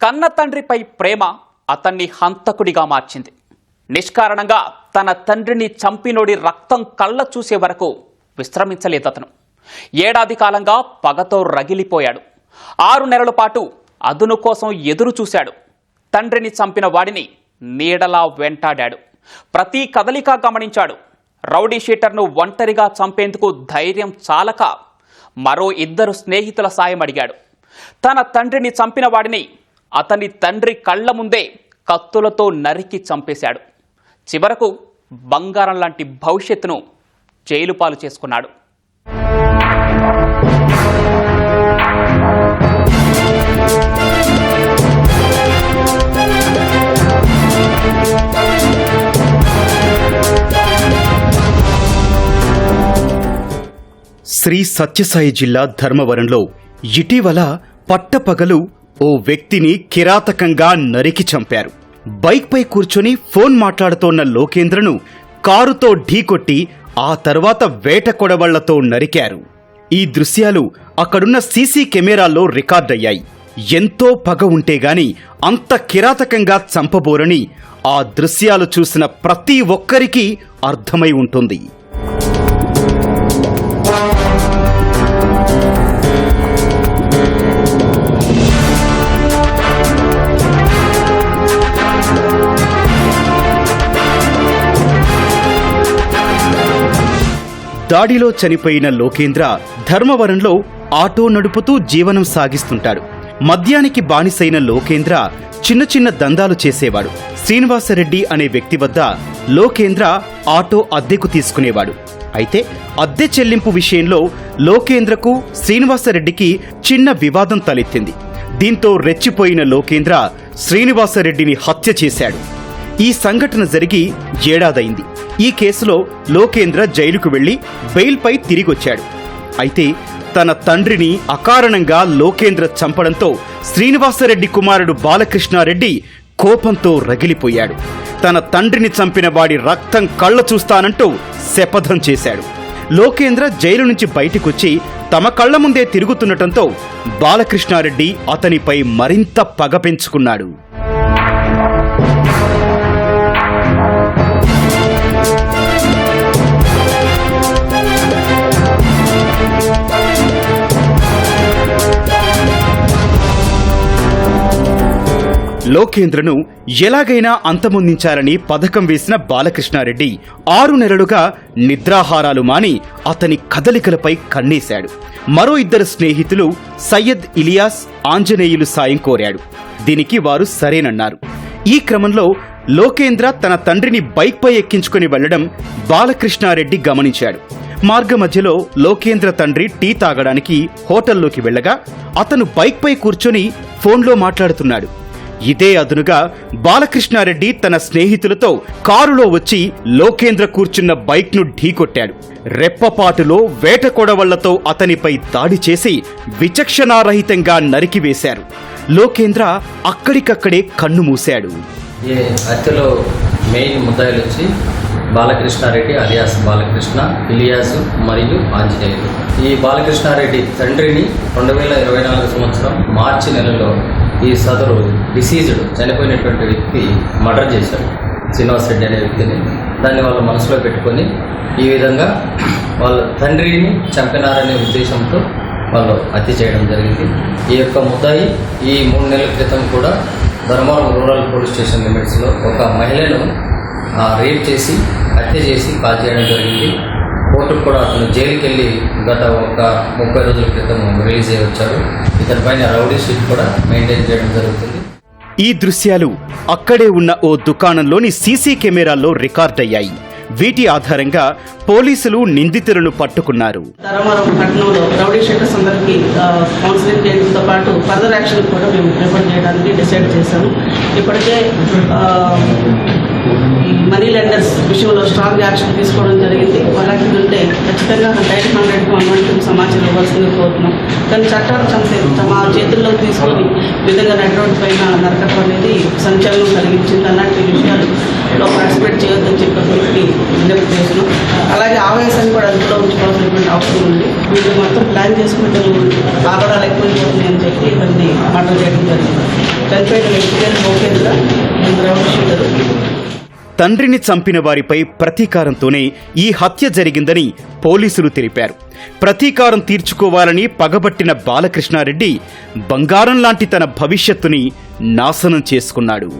కన్న తండ్రిపై ప్రేమ అతన్ని హంతకుడిగా మార్చింది. నిష్కారణంగా తన తండ్రిని చంపినోడి రక్తం కళ్ళ చూసే వరకు విశ్రమించలేదు అతను. ఏడాది కాలంగా పగతో రగిలిపోయాడు. 6 నెలల పాటు అదును కోసం ఎదురు చూశాడు. తండ్రిని చంపిన వాడిని నీడలా వెంటాడాడు. ప్రతి కదలిక గమనించాడు. రౌడీ షీటర్ను ఒంటరిగా చంపేందుకు ధైర్యం చాలక మరో 2 స్నేహితుల సాయం అడిగాడు. తన తండ్రిని చంపిన వాడిని అతని తండ్రి కళ్ళ ముందే కత్తులతో నరికి చంపేశాడు. చివరకు బంగారం లాంటి భవిష్యత్తును జైలు పాలు చేసుకున్నాడు. శ్రీ సత్యసాయి జిల్లా ధర్మవరంలో ఇటీవల పట్టపగలు ఓ వ్యక్తిని కిరాతకంగా నరికి చంపారు. బైక్పై కూర్చొని ఫోన్ మాట్లాడుతోన్న లోకేంద్రను కారుతో ఢీకొట్టి ఆ తర్వాత వేట కొడవళ్లతో నరికారు. ఈ దృశ్యాలు అక్కడున్న సీసీ కెమెరాల్లో రికార్డయ్యాయి. ఎంతో పగ ఉంటేగాని అంత కిరాతకంగా చంపబోరని ఆ దృశ్యాలు చూసిన ప్రతి ఒక్కరికి అర్థమై ఉంటుంది. దాడిలో చనిపోయిన లోకేంద్ర ధర్మవరంలో ఆటో నడుపుతూ జీవనం సాగిస్తుంటాడు. మద్యానికి బానిసైన లోకేంద్ర చిన్న చిన్న దందాలు చేసేవాడు. శ్రీనివాసరెడ్డి అనే వ్యక్తి వద్ద లోకేంద్ర ఆటో అద్దెకు తీసుకునేవాడు. అయితే అద్దె చెల్లింపు విషయంలో లోకేంద్రకు శ్రీనివాసరెడ్డికి చిన్న వివాదం తలెత్తింది. దీంతో రెచ్చిపోయిన లోకేంద్ర శ్రీనివాసరెడ్డిని హత్య చేశాడు. ఈ సంఘటన జరిగి ఏడాదైంది. ఈ కేసులో లోకేంద్ర జైలుకు వెళ్లి బెయిల్పై తిరిగొచ్చాడు. అయితే తన తండ్రిని అకారణంగా లోకేంద్ర చంపడంతో శ్రీనివాసరెడ్డి కుమారుడు బాలకృష్ణారెడ్డి కోపంతో రగిలిపోయాడు. తన తండ్రిని చంపిన వాడి రక్తం కళ్ళ చూస్తానంటూ శపథం చేశాడు. లోకేంద్ర జైలు నుంచి బయటికొచ్చి తమ కళ్ల ముందే తిరుగుతుండటంతో బాలకృష్ణారెడ్డి అతనిపై మరింత పగ పెంచుకున్నాడు. లోకేంద్రను ఎలాగైనా అంతమొందించాలని పథకం వేసిన బాలకృష్ణారెడ్డి 6 నెలలుగా నిద్రాహారాలు మాని అతని కదలికలపై కన్నేశాడు. మరో 2 స్నేహితులు సయ్యద్ ఇలియాస్, ఆంజనేయులు సాయం కోరాడు. దీనికి వారు సరేనన్నారు. ఈ క్రమంలో లోకేంద్ర తన తండ్రిని బైక్పై ఎక్కించుకుని వెళ్లడం బాలకృష్ణారెడ్డి గమనించాడు. మార్గ మధ్యలో లోకేంద్ర తండ్రి టీ తాగడానికి హోటల్లోకి వెళ్లగా అతను బైక్పై కూర్చొని ఫోన్లో మాట్లాడుతున్నాడు. ఇదే అదునుగా బాలకృష్ణారెడ్డి తన స్నేహితులతో కారులో వచ్చి లోకేంద్ర కూర్చున్న బైక్ను ఢీకొట్టాడు. రెప్పపాటులో వేట కొడవళ్లతో అతనిపై దాడి చేసి విచక్షణారహితంగా నరికివేశారు. లోకేంద్ర అక్కడికక్కడే కన్ను మూశాడు. ఈ హత్యలో మెయిన్ ముద్దాయిలు వచ్చి బాలకృష్ణారెడ్డి అలియాస్ బాలకృష్ణ, ఇలియాసు మరియు ఆంజనేయులు. ఈ బాలకృష్ణారెడ్డి తండ్రిని 2024 సంవత్సరం మార్చి నెలలో ఈ సదరు డిసీజ్డ్ చనిపోయినటువంటి వ్యక్తి మర్డర్ చేశారు, శ్రీనివాసరెడ్డి అనే వ్యక్తిని. దాన్ని వాళ్ళు మనసులో పెట్టుకొని ఈ విధంగా వాళ్ళ తండ్రిని చంపినారనే ఉద్దేశంతో వాళ్ళు హత్య చేయడం జరిగింది. ఈ యొక్క ముద్దాయి ఈ 3 నెలల క్రితం కూడా ధర్మవరం రూరల్ పోలీస్ స్టేషన్ లిమిట్స్లో ఒక మహిళను రేప్ చేసి హత్య చేసి కాల్ చేయడం జరిగింది. కోర్టుకు కూడా అతను జైలుకి వెళ్ళి గత ఒక 30 రోజుల క్రితం రిలీజ్ అయ్యి వచ్చారు. ఇతనిపైన రౌడీ షీట్ కూడా మెయింటైన్ చేయడం జరుగుతుంది. ఈ దృశ్యాలు అక్కడే ఉన్న ఓ దుకాణంలోని సీసీ కెమెరాల్లో రికార్డయ్యాయి. వీటి ఆధారంగా పోలీసులు నిందితులను పట్టుకున్నారు. ధర్మవరం పట్టణంలో రౌడీ షీటర్స్ అందరికీ కౌన్సిలింగ్ చేయడంతో పాటు ఫర్దర్ యాక్షన్ కూడా మేము ప్రిఫర్ చేయడానికి డిసైడ్ చేశాము. ఇప్పటికే మనీ లెండర్స్ విషయంలో స్ట్రాంగ్ యాక్షన్ తీసుకోవడం జరిగింది. అలాంటిది ఉంటే ఖచ్చితంగా 900 112 సమాచారం ఇవ్వాల్సింది కోరుతున్నాం. కానీ చట్టాలు మా చేతుల్లోకి తీసుకొని విధంగా నడి రోడ్డు పైన నరకటం అనేది సంచలనం కలిగించింది. అలాంటి విషయాల్లో పార్టిసిపేట్ చేయొద్దని చెప్పి విజ్ఞప్తి చేస్తున్నాం. అలాగే ఆవేశాన్ని కూడా అదుపులో ఉంచుకోవాల్సినటువంటి అవసరం ఉంది. వీళ్ళు మొత్తం ప్లాన్ చేసుకుంటూ ఆగడాలు ఎక్కువైపోతున్నాయి అని చెప్పి ఇవన్నీ మర్డర్ చేయడం జరిగింది. చనిపోయిన వ్యక్తి పేరు లోకేంద్ర, రౌడీ షీటరు. తండ్రిని చంపిన వారిపై ప్రతీకారంతోనే ఈ హత్య జరిగిందని పోలీసులు తెలిపారు. ప్రతీకారం తీర్చుకోవాలని పగబట్టిన బాలకృష్ణారెడ్డి బంగారం లాంటి తన భవిష్యత్తుని నాశనం చేసుకున్నాడు.